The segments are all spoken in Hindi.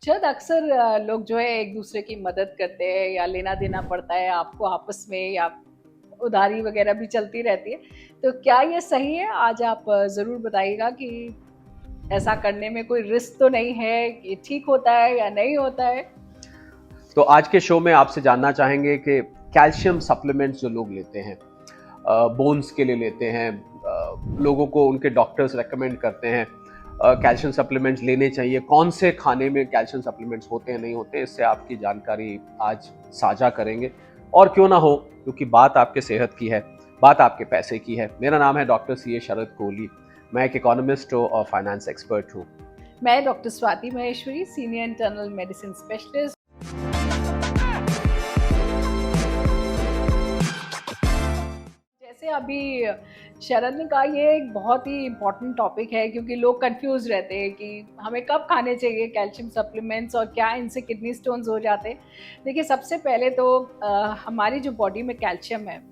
शायद अक्सर लोग जो है एक दूसरे की मदद करते हैं या लेना देना पड़ता है आपको आपस में, या उधारी वगैरह भी चलती रहती है। तो क्या ये सही है? आज आप ज़रूर बताइएगा कि ऐसा करने में कोई रिस्क तो नहीं है, ये ठीक होता है या नहीं होता है? तो आज के शो में आपसे जानना चाहेंगे कि कैल्शियम सप्लीमेंट्स जो लोग लेते हैं, बोन्स के लिए लेते हैं, लोगों को उनके डॉक्टर्स रेकमेंड करते हैं कैल्शियम सप्लीमेंट्स लेने चाहिए, कौन से खाने में कैल्शियम सप्लीमेंट्स होते हैं नहीं होते हैं, इससे आपकी जानकारी आज साझा करेंगे। और क्यों ना हो, क्योंकि बात आपके सेहत की है, बात आपके पैसे की है। मेरा नाम है डॉक्टर सी ए शरद कोहली। मैं एक इकोनॉमिस्ट और फाइनेंस एक्सपर्ट हूँ। मैं doctor Swati Maheshwari, senior internal medicine specialist. जैसे अभी शरद ने कहा, ये एक बहुत ही इम्पोर्टेंट टॉपिक है क्योंकि लोग कंफ्यूज रहते हैं कि हमें कब खाने चाहिए कैल्शियम सप्लीमेंट्स और क्या इनसे किडनी स्टोन्स हो जाते हैं। देखिए, सबसे पहले तो हमारी जो बॉडी में कैल्शियम है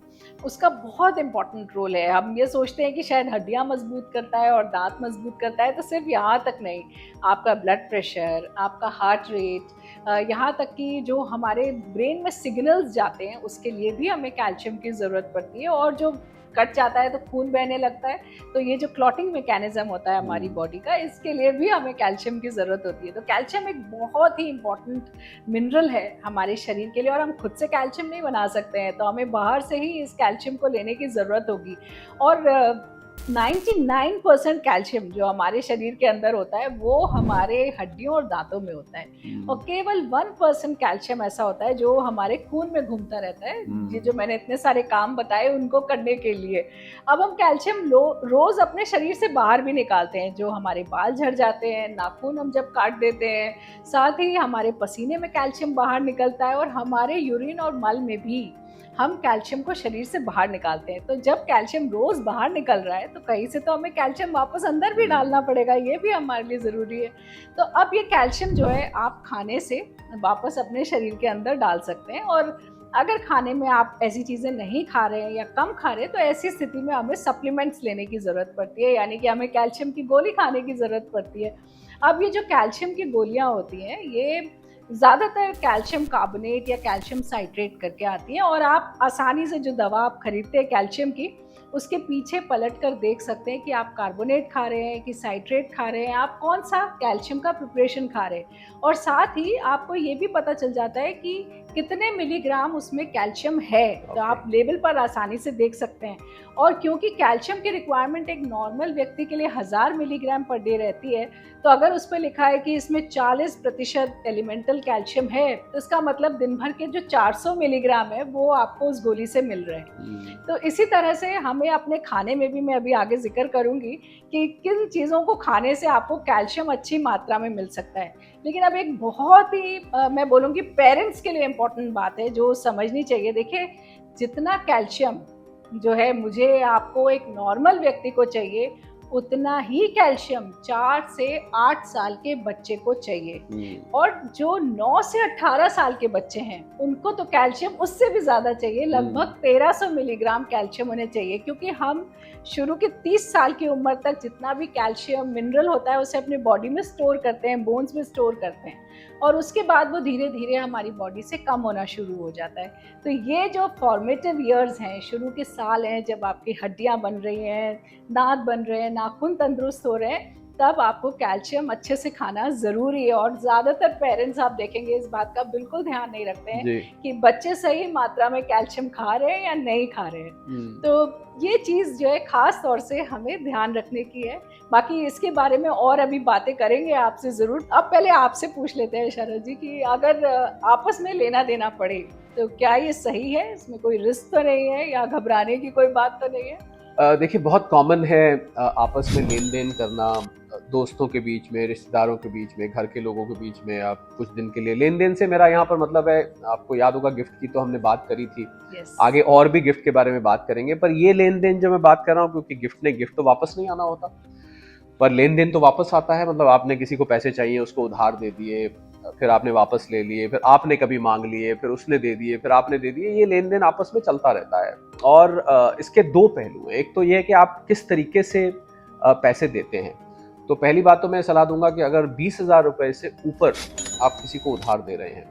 उसका बहुत इम्पोर्टेंट रोल है। हम ये सोचते हैं कि शायद हड्डियां मजबूत करता है और दांत मजबूत करता है, तो सिर्फ यहाँ तक नहीं, आपका ब्लड प्रेशर, आपका हार्ट रेट, यहाँ तक कि जो हमारे ब्रेन में सिग्नल्स जाते हैं उसके लिए भी हमें कैल्शियम की ज़रूरत पड़ती है। और जो कट जाता है तो खून बहने लगता है, तो ये जो क्लॉटिंग मैकेनिज्म होता है हमारी बॉडी का, इसके लिए भी हमें कैल्शियम की ज़रूरत होती है। तो कैल्शियम एक बहुत ही इम्पॉर्टेंट मिनरल है हमारे शरीर के लिए, और हम खुद से कैल्शियम नहीं बना सकते हैं, तो हमें बाहर से ही इस कैल्शियम को लेने की ज़रूरत होगी। और 99% कैल्शियम जो हमारे शरीर के अंदर होता है वो हमारे हड्डियों और दांतों में होता है, और केवल 1% कैल्शियम ऐसा होता है जो हमारे खून में घूमता रहता है। ये जो मैंने इतने सारे काम बताए उनको करने के लिए, अब हम कैल्शियम रोज अपने शरीर से बाहर भी निकालते हैं। जो हमारे बाल झड़ जाते हैं, नाखून हम जब काट देते हैं, साथ ही हमारे पसीने में कैल्शियम बाहर निकलता है, और हमारे यूरिन और मल में भी हम कैल्शियम को शरीर से बाहर निकालते हैं। तो जब कैल्शियम रोज बाहर निकल रहा है तो कहीं से तो हमें कैल्शियम वापस अंदर भी डालना पड़ेगा, ये भी हमारे लिए ज़रूरी है। तो अब ये कैल्शियम जो है आप खाने से वापस अपने शरीर के अंदर डाल सकते हैं। और अगर खाने में आप ऐसी चीज़ें नहीं खा रहे हैं या कम खा रहे हैं, तो ऐसी स्थिति में हमें सप्लीमेंट्स लेने की ज़रूरत पड़ती है, यानी कि हमें कैल्शियम की गोली खाने की ज़रूरत पड़ती है। अब ये जो कैल्शियम की गोलियां होती हैं, ये ज़्यादातर कैल्शियम कार्बोनेट या कैल्शियम साइट्रेट करके आती हैं, और आप आसानी से जो दवा आप खरीदते हैं कैल्शियम की, उसके पीछे पलट कर देख सकते हैं कि आप कार्बोनेट खा रहे हैं कि साइट्रेट खा रहे हैं, आप कौन सा कैल्शियम का प्रिपरेशन खा रहे हैं। और साथ ही आपको ये भी पता चल जाता है कि कितने मिलीग्राम उसमें कैल्शियम है, तो आप लेवल पर आसानी से देख सकते हैं। और क्योंकि कैल्शियम की रिक्वायरमेंट एक नॉर्मल व्यक्ति के लिए 1000 मिलीग्राम पर डे रहती है, तो अगर उस पर लिखा है कि इसमें 40% एलिमेंटल कैल्शियम है, तो इसका मतलब दिन भर के जो 400 मिलीग्राम है वो आपको उस गोली से मिल रहे हैं। तो इसी तरह से हमें अपने खाने में भी, मैं अभी आगे जिक्र करूंगी कि किन चीज़ों को खाने से आपको कैल्शियम अच्छी मात्रा में मिल सकता है। लेकिन अब एक बहुत ही मैं बोलूँगी पेरेंट्स के लिए इम्पोर्टेंट बात है जो समझनी चाहिए। देखिए, जितना कैल्शियम जो है मुझे आपको एक नॉर्मल व्यक्ति को चाहिए, उतना ही कैल्शियम 4 से 8 साल के बच्चे को चाहिए। और जो 9 से 18 साल के बच्चे हैं उनको तो कैल्शियम उससे भी ज़्यादा चाहिए, लगभग 1300 मिलीग्राम कैल्शियम होने चाहिए, क्योंकि हम शुरू के 30 साल की उम्र तक जितना भी कैल्शियम मिनरल होता है उसे अपनी बॉडी में स्टोर करते हैं, बोन्स में स्टोर करते हैं, और उसके बाद वो धीरे धीरे हमारी बॉडी से कम होना शुरू हो जाता है। तो ये जो फॉर्मेटिव ईयर्स हैं, शुरू के साल हैं जब आपकी हड्डियां बन रही हैं, दांत बन रहे हैं, नाखून तंदुरुस्त हो रहे हैं, तब आपको कैल्शियम अच्छे से खाना ज़रूरी है। और ज़्यादातर पेरेंट्स आप देखेंगे इस बात का बिल्कुल ध्यान नहीं रखते हैं कि बच्चे सही मात्रा में कैल्शियम खा रहे हैं या नहीं खा रहे हैं। तो ये चीज़ जो है ख़ास तौर से हमें ध्यान रखने की है। बाकी इसके बारे में और अभी बातें करेंगे आपसे ज़रूर। अब पहले आपसे पूछ लेते हैं शरद जी कि अगर आपस में लेना देना पड़े तो क्या ये सही है, इसमें कोई रिस्क तो नहीं है या घबराने की कोई बात तो नहीं है? देखिए, बहुत कॉमन है आपस में लेन देन करना, दोस्तों के बीच में, रिश्तेदारों के बीच में, घर के लोगों के बीच में। आप कुछ दिन के लिए लेन देन से मेरा यहाँ पर मतलब है, आपको याद होगा गिफ्ट की तो हमने बात करी थी। आगे और भी गिफ्ट के बारे में बात करेंगे, पर ये लेन देन जो मैं बात कर रहा हूँ, क्योंकि गिफ्ट तो वापस नहीं आना होता, पर लेन देन तो वापस आता है। मतलब आपने किसी को पैसे चाहिए, उसको उधार दे दिए, फिर आपने वापस ले लिए, फिर आपने कभी मांग लिए, फिर उसने दे दिए, फिर आपने दे दिए। ये लेन देन आपस में चलता रहता है। और इसके दो पहलू हैं। एक तो ये है कि आप किस तरीके से पैसे देते हैं। तो पहली बात तो मैं सलाह दूंगा कि अगर 20,000 रुपए से ऊपर आप किसी को उधार दे रहे हैं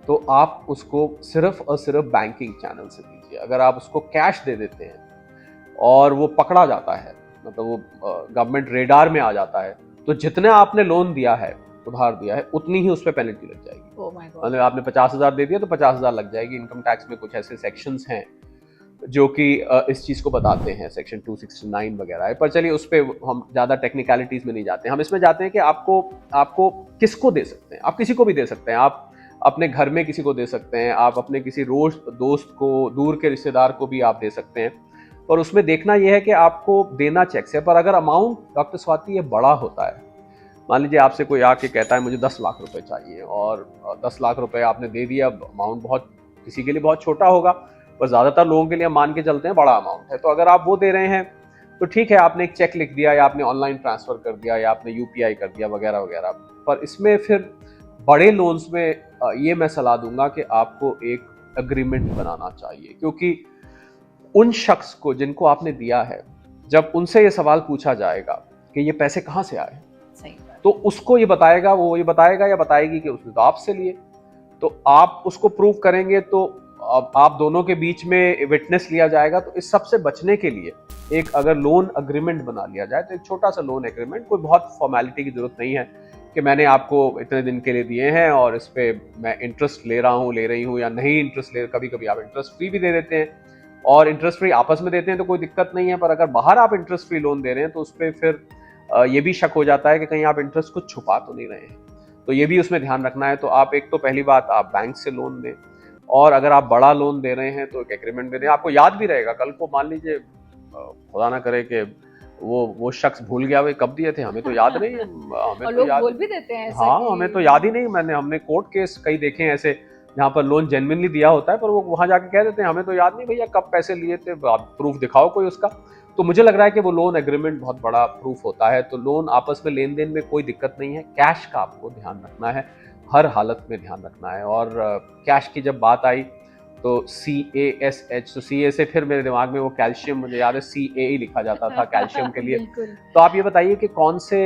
तो आप उसको सिर्फ और सिर्फ बैंकिंग चैनल से दीजिए। अगर आप उसको कैश दे देते हैं और वो पकड़ा जाता है, मतलब वो गवर्नमेंट रेडार में आ जाता है, तो जितने आपने लोन दिया है, उधार दिया है, उतनी ही उस पर पेनल्टी लग जाएगी। मतलब आपने 50,000 दे दिया तो 50,000 लग जाएगी। इनकम टैक्स में कुछ ऐसे सेक्शंस हैं जो कि इस चीज को बताते हैं, सेक्शन 269 वगैरह है, पर चलिए उस पर हम ज्यादा टेक्निकलिटीज में नहीं जाते। हम इसमें जाते हैं कि आपको किसको दे सकते हैं। आप किसी को भी दे सकते हैं, आप अपने घर में किसी को दे सकते हैं, आप अपने किसी दोस्त को, दूर के रिश्तेदार को भी आप दे सकते हैं। और उसमें देखना यह है कि आपको देना चेक से, पर अगर अमाउंट डॉक्टर स्वाति ये बड़ा होता है, मान लीजिए आपसे कोई आके कहता है मुझे 10 लाख रुपए चाहिए और 10 लाख रुपए आपने दे दिया, अमाउंट बहुत किसी के लिए बहुत छोटा होगा पर ज्यादातर लोगों के लिए मान के चलते हैं बड़ा अमाउंट है, तो अगर आप वो दे रहे हैं तो ठीक है, आपने एक चेक लिख दिया या आपने ऑनलाइन ट्रांसफर कर दिया या आपने यूपीआई कर दिया वगैरह वगैरह। पर इसमें फिर बड़े लोन्स में ये मैं सलाह दूंगा कि आपको एक एग्रीमेंट बनाना चाहिए, क्योंकि उन शख्स को जिनको आपने दिया है, जब उनसे ये सवाल पूछा जाएगा कि ये पैसे कहाँ से आए, तो उसको ये बताएगा, वो ये बताएगा या बताएगी कि उसने तो आपसे लिए। तो आप उसको प्रूव करेंगे तो आप दोनों के बीच में विटनेस लिया जाएगा। तो इस सब से बचने के लिए एक अगर लोन एग्रीमेंट बना लिया जाए, तो एक छोटा सा लोन एग्रीमेंट, कोई बहुत फॉर्मेलिटी की जरूरत नहीं है कि मैंने आपको इतने दिन के लिए दिए हैं और इस पे मैं इंटरेस्ट ले रहा हूँ, ले रही हूँ या नहीं इंटरेस्ट ले। कभी कभी आप इंटरेस्ट फ्री भी दे देते हैं और इंटरेस्ट फ्री आपस में देते हैं तो कोई दिक्कत नहीं है, पर अगर बाहर आप इंटरेस्ट फ्री लोन दे रहे हैं तो उस पर फिर ये भी शक हो जाता है कि कहीं आप इंटरेस्ट को छुपा तो नहीं रहे हैं। तो ये भी उसमें ध्यान रखना है। तो आप एक तो पहली बात आप बैंक से लोन दें, और अगर आप बड़ा लोन दे रहे हैं तो एक एग्रीमेंट दे दें। आपको याद भी रहेगा, कल को मान लीजिए खुदा ना करे कि वो शख्स भूल गया, वे कब दिए थे, हमें तो याद नहीं। हमें और तो लोग याद बोल भी देते हैं, हाँ हमें तो याद ही नहीं। हमने कोर्ट केस कई देखे हैं ऐसे जहाँ पर लोन जेन्युइनली दिया होता है पर वो वहां जाके कह देते हैं हमें तो याद नहीं भैया कब पैसे लिए थे, आप प्रूफ दिखाओ कोई उसका। तो मुझे लग रहा है कि वो लोन एग्रीमेंट बहुत बड़ा प्रूफ होता है। तो लोन आपस में लेन देन में कोई दिक्कत नहीं है, कैश का आपको ध्यान रखना है, हर हालत में ध्यान रखना है। और कैश की जब बात आई तो CASH, तो CA से फिर मेरे दिमाग में वो कैल्शियम, मुझे याद है CAE लिखा जाता था कैल्शियम के लिए। तो आप ये बताइए कि कौन से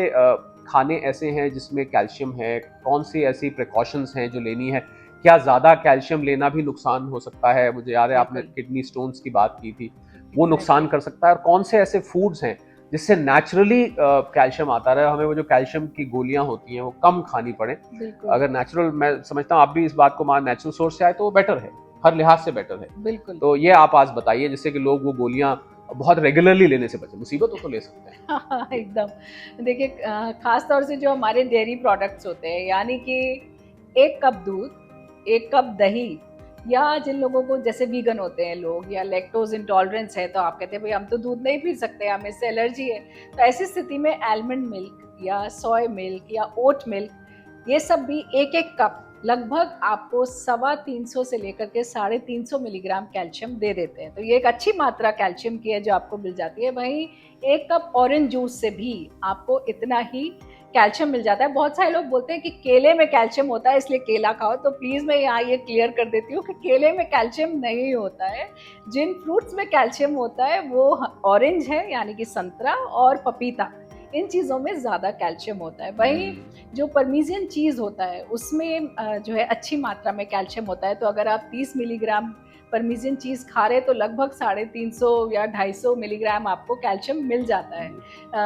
खाने ऐसे हैं जिसमें कैल्शियम है, कौन सी ऐसी प्रिकॉशंस हैं जो लेनी है, क्या ज्यादा कैल्शियम लेना भी नुकसान हो सकता है। मुझे याद है आपने किडनी स्टोन्स की बात की थी, वो नुकसान कर सकता है। और कौन से ऐसे फूड्स हैं जिससे नेचुरली कैल्शियम आता रहे, हमें वो जो कैल्शियम की गोलियां होती हैं वो कम खानी पड़े। अगर नेचुरल, मैं समझता हूँ आप भी इस बात को मान, नेचुरल सोर्स से आए तो वो बेटर है, हर लिहाज से बेटर है। बिल्कुल। तो ये आप आज बताइए जिससे कि लोग वो गोलियां बहुत रेगुलरली लेने से बचे, मुसीबत तो ले सकते हैं। हाँ, एकदम। देखिए खास तौर से जो हमारे डेयरी प्रोडक्ट्स होते हैं, यानी कि 1 कप दूध, 1 कप दही, या जिन लोगों को जैसे वीगन होते हैं लोग या लैक्टोज इंटॉलरेंस है, तो आप कहते हैं भाई हम तो दूध नहीं पी सकते, हमें इससे एलर्जी है, तो ऐसी स्थिति में आलमंड मिल्क या सोया मिल्क या ओट मिल्क, ये सब भी 1-1 कप लगभग आपको 350 से लेकर के 350 मिलीग्राम कैल्शियम दे देते हैं। तो ये एक अच्छी मात्रा कैल्शियम की है जो आपको मिल जाती है। वहीं 1 कप ऑरेंज जूस से भी आपको इतना ही कैल्शियम मिल जाता है। बहुत सारे लोग बोलते हैं कि केले में कैल्शियम होता है इसलिए केला खाओ, तो प्लीज़ मैं यहाँ ये क्लियर कर देती हूँ कि केले में कैल्शियम नहीं होता है। जिन फ्रूट्स में कैल्शियम होता है वो ऑरेंज है, यानी कि संतरा और पपीता, इन चीज़ों में ज़्यादा कैल्शियम होता है। वहीं जो परमीजियन चीज़ होता है उसमें जो है अच्छी मात्रा में कैल्शियम होता है। तो अगर आप 30 मिलीग्राम परमीजियन चीज़ खा रहे तो लगभग 350 या 250 मिलीग्राम आपको कैल्शियम मिल जाता है।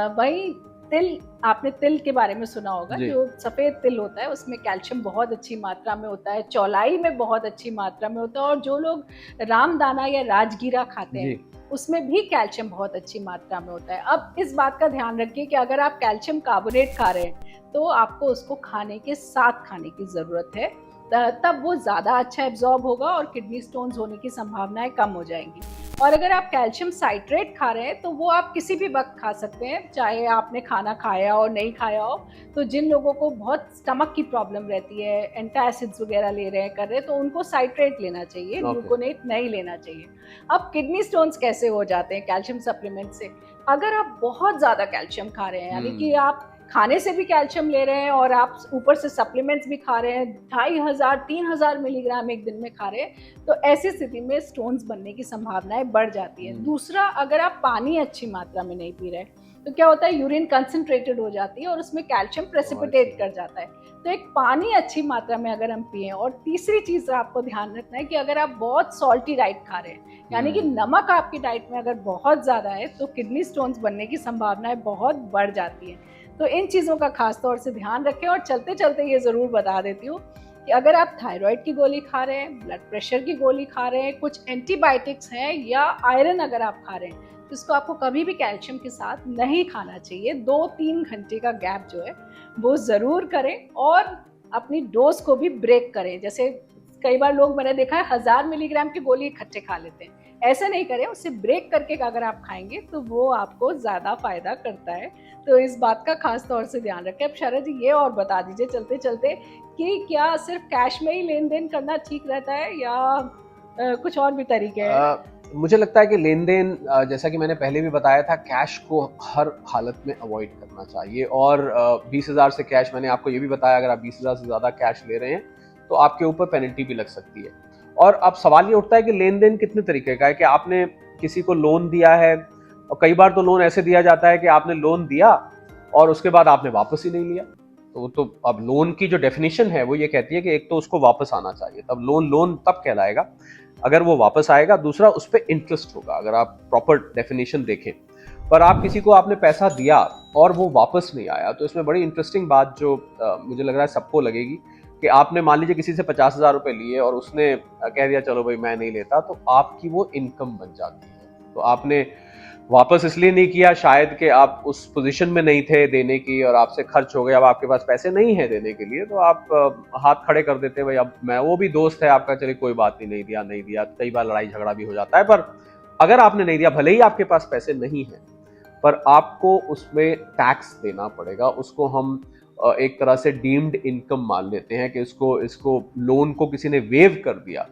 वहीं तिल, आपने तिल के बारे में सुना होगा, जो सफ़ेद तिल होता है उसमें कैल्शियम बहुत अच्छी मात्रा में होता है, चौलाई में बहुत अच्छी मात्रा में होता है, और जो लोग रामदाना या राजगीरा खाते हैं उसमें भी कैल्शियम बहुत अच्छी मात्रा में होता है। अब इस बात का ध्यान रखिए कि अगर आप कैल्शियम कार्बोनेट खा रहे हैं तो आपको उसको खाने के साथ खाने की ज़रूरत है, तब वो ज़्यादा अच्छा एब्जॉर्ब होगा और किडनी स्टोन्स होने की संभावनाएं कम हो जाएंगी। और अगर आप कैल्शियम साइट्रेट खा रहे हैं तो वो आप किसी भी वक्त खा सकते हैं, चाहे आपने खाना खाया हो नहीं खाया हो। तो जिन लोगों को बहुत स्टमक की प्रॉब्लम रहती है, एंटासिड्स वगैरह ले रहे हैं, कर रहे हैं, तो उनको साइट्रेट लेना चाहिए, ग्लूकोनेट नहीं लेना चाहिए। अब किडनी स्टोन्स कैसे हो जाते हैं कैल्शियम सप्लीमेंट से? अगर आप बहुत ज़्यादा कैल्शियम खा रहे हैं, यानी कि आप खाने से भी कैल्शियम ले रहे हैं और आप ऊपर से सप्लीमेंट्स भी खा रहे हैं, 2500-3000 मिलीग्राम एक दिन में खा रहे हैं, तो ऐसी स्थिति में स्टोन्स बनने की संभावनाएं बढ़ जाती है। दूसरा, अगर आप पानी अच्छी मात्रा में नहीं पी रहे, तो क्या होता है, यूरिन कंसंट्रेटेड हो जाती है और उसमें कैल्शियम प्रेसिपिटेट कर जाता है। तो एक पानी अच्छी मात्रा में अगर हम पिएं, और तीसरी चीज़ आपको ध्यान रखना है कि अगर आप बहुत सॉल्टी डाइट खा रहे हैं, यानी कि नमक आपकी डाइट में अगर बहुत ज़्यादा है, तो किडनी स्टोन्स बनने की संभावनाएं बहुत बढ़ जाती हैं। तो इन चीज़ों का खास तौर से ध्यान रखें। और चलते चलते ये ज़रूर बता देती हूँ कि अगर आप थायराइड की गोली खा रहे हैं, ब्लड प्रेशर की गोली खा रहे हैं, कुछ एंटीबायोटिक्स हैं, या आयरन अगर आप खा रहे हैं, तो इसको आपको कभी भी कैल्शियम के साथ नहीं खाना चाहिए। 2-3 घंटे का गैप जो है वो ज़रूर करें, और अपनी डोज को भी ब्रेक करें। जैसे कई बार लोग, मैंने देखा है, 1000 मिलीग्राम की गोली इकट्ठे खा लेते हैं। ऐसे नहीं करें, उसे ब्रेक करके अगर आप खाएंगे तो वो आपको ज़्यादा फायदा करता है। तो इस बात का खास तौर से ध्यान रखें। अब शरद जी ये और बता दीजिए चलते चलते कि क्या सिर्फ कैश में ही लेन देन करना ठीक रहता है, या कुछ और भी तरीके हैं? मुझे लगता है कि लेन देन, जैसा कि मैंने पहले भी बताया था, कैश को हर हालत में अवॉइड करना चाहिए। और 20,000 से कैश, मैंने आपको ये भी बताया, अगर आप 20,000 से ज़्यादा कैश ले रहे हैं तो आपके ऊपर पेनल्टी भी लग सकती है। और अब सवाल ये उठता है कि लेन देन कितने तरीके का है, कि आपने किसी को लोन दिया है, और कई बार तो लोन ऐसे दिया जाता है कि आपने लोन दिया और उसके बाद आपने वापस ही नहीं लिया। तो अब लोन की जो डेफिनेशन है वो ये कहती है कि एक तो उसको वापस आना चाहिए, तब लोन तब कहलाएगा अगर वो वापस आएगा। दूसरा, उस पर इंटरेस्ट होगा, अगर आप प्रॉपर डेफिनेशन देखें। पर आप किसी को आपने पैसा दिया और वो वापस नहीं आया, तो इसमें बड़ी इंटरेस्टिंग बात जो मुझे लग रहा है सबको लगेगी, कि आपने मान लीजिए किसी से 50,000 रुपए लिए और उसने कह दिया चलो भाई मैं नहीं लेता, तो आपकी वो इनकम बन जाती है। तो आपने वापस इसलिए नहीं किया शायद कि आप उस पोजीशन में नहीं थे देने की, और आपसे खर्च हो गया, अब आपके पास पैसे नहीं है देने के लिए, तो आप हाथ खड़े कर देते, भाई अब मैं, वो भी दोस्त है आपका, चलिए कोई बात नहीं दिया। कई बार लड़ाई झगड़ा भी हो जाता है। पर अगर आपने नहीं दिया, भले ही आपके पास पैसे नहीं है, पर आपको उसमें टैक्स देना पड़ेगा। उसको हम एक तरह से डीम्ड इनकम मान लेते हैं, कि इसको लोन को किसी ने वेव कर दिया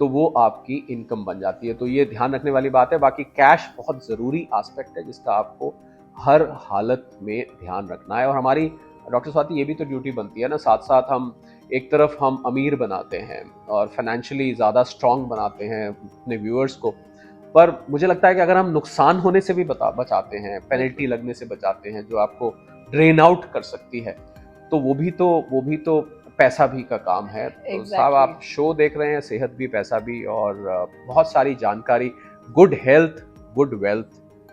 तो वो आपकी इनकम बन जाती है। तो ये ध्यान रखने वाली बात है। बाकी कैश बहुत ज़रूरी एस्पेक्ट है जिसका आपको हर हालत में ध्यान रखना है। और हमारी, डॉक्टर स्वाति, ये भी तो ड्यूटी बनती है ना, साथ साथ हम एक तरफ हम अमीर बनाते हैं और फाइनेंशियली ज़्यादा स्ट्रांग बनाते हैं अपने व्यूअर्स को, पर मुझे लगता है कि अगर हम नुकसान होने से भी बचाते हैं, पेनल्टी लगने से बचाते हैं जो आपको ड्रेन आउट कर सकती है, तो वो भी तो पैसा भी का काम है। तो साहब, आप शो देख रहे हैं सेहत भी पैसा भी, और बहुत सारी जानकारी, गुड हेल्थ गुड वेल्थ,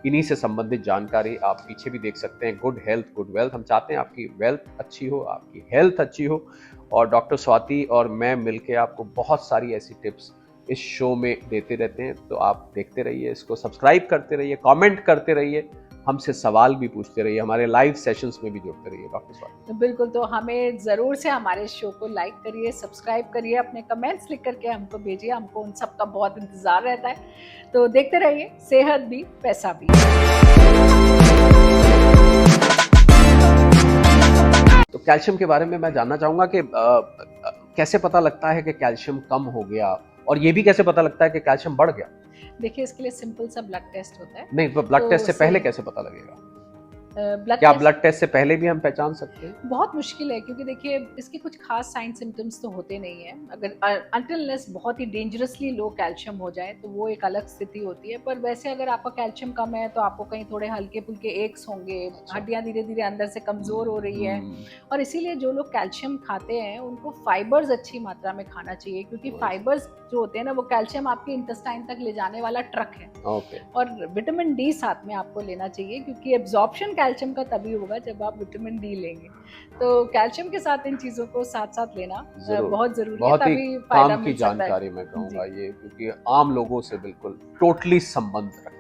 इन्हीं से संबंधित जानकारी आप पीछे भी देख सकते हैं। गुड हेल्थ गुड वेल्थ, हम चाहते हैं आपकी वेल्थ अच्छी हो, आपकी हेल्थ अच्छी हो, और डॉक्टर स्वाति और मैं मिलके आपको बहुत सारी ऐसी टिप्स इस शो में देते रहते हैं। तो आप देखते रहिए, इसको सब्सक्राइब करते रहिए, कमेंट करते रहिए, हमसे सवाल भी पूछते रहिए, हमारे लाइव सेशंस में भी जुड़ते रहिए। डॉक्टर स्वाति, बिल्कुल, तो हमें ज़रूर से हमारे शो को लाइक करिए, सब्सक्राइब करिए, अपने कमेंट्स लिख करके हमको भेजिए, हमको उन सब का बहुत इंतज़ार रहता है। तो देखते रहिए, सेहत भी पैसा भी। तो कैल्शियम के बारे में मैं जानना चाहूँगा कि कैसे पता लगता है कि कैल्शियम कम हो गया, और ये भी कैसे पता लगता है कि कैल्शियम बढ़ गया? देखिए, इसके लिए सिंपल सा ब्लड टेस्ट होता है। नहीं, तो ब्लड टेस्ट से पहले कैसे पता लगेगा? क्या ब्लड टेस्ट से पहले भी हम पहचान सकते हैं? बहुत मुश्किल है, क्योंकि देखिए इसके कुछ खास साइन सिम्टम्स तो होते नहीं है। अगर अनटिलनेस बहुत ही डेंजरसली लो कैल्शियम हो जाए तो वो एक अलग स्थिति होती है। पर वैसे अगर आपका कैल्शियम कम है तो आपको कहीं थोड़े हल्के फुल्के एक्स होंगे, हड्डियां धीरे धीरे अंदर से कमजोर हो रही है। और इसीलिए जो लोग कैल्शियम खाते हैं उनको फाइबर्स अच्छी मात्रा में खाना चाहिए, क्योंकि फाइबर्स जो होते हैं ना, वो कैल्शियम आपके इंटेस्टाइन तक ले जाने वाला ट्रक है। और विटामिन डी साथ में आपको लेना चाहिए, क्योंकि एब्जॉर्प्शन कैल्शियम का तभी होगा जब आप विटामिन डी लेंगे। तो कैल्शियम के साथ इन चीजों को साथ साथ लेना बहुत जरूरी है, तभी फायदा मिल सकता है। जानकारी मैं कहूँगा ये, क्योंकि आम लोगों से बिल्कुल टोटली संबंध रखता है।